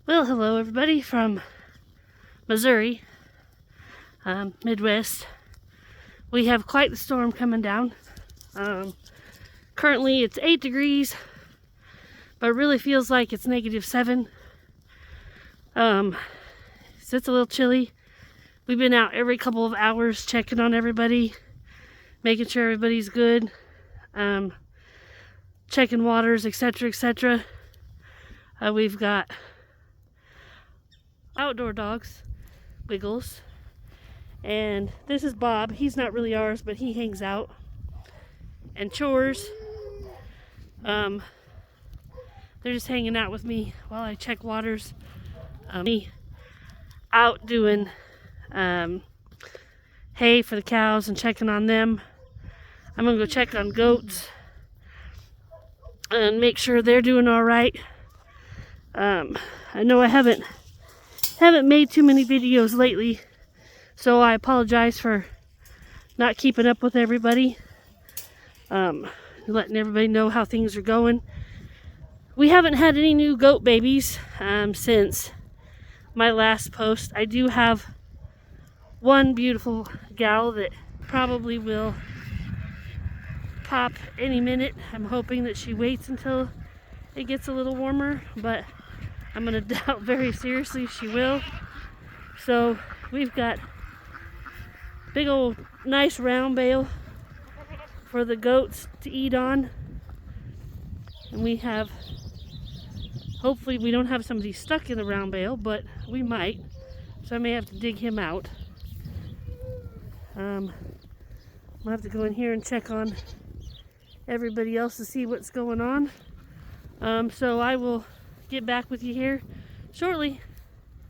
Well, hello everybody from Missouri, Midwest. We have quite the storm coming down. Currently it's 8 degrees, but it really feels like it's -7. So it's a little chilly. We've been out every couple of hours checking on everybody, making sure everybody's good, checking waters, etc., etc. We've got outdoor dogs, Wiggles, and this is Bob. He's not really ours, but he hangs out. And Chores, they're just hanging out with me while I check waters. Me out doing hay for the cows and checking on them. I'm gonna go check on goats and make sure they're doing all right. I know I haven't made too many videos lately, so I apologize for not keeping up with everybody, letting everybody know how things are going. We haven't had any new goat babies since my last post. I do have one beautiful gal that probably will pop any minute. I'm hoping that she waits until it gets a little warmer, but I'm gonna doubt very seriously she will. So we've got big old nice round bale for the goats to eat on, and we have, hopefully we don't have somebody stuck in the round bale, but we might, so I may have to dig him out. I'll have to go in here and check on everybody else to see what's going on. So I will get back with you here shortly.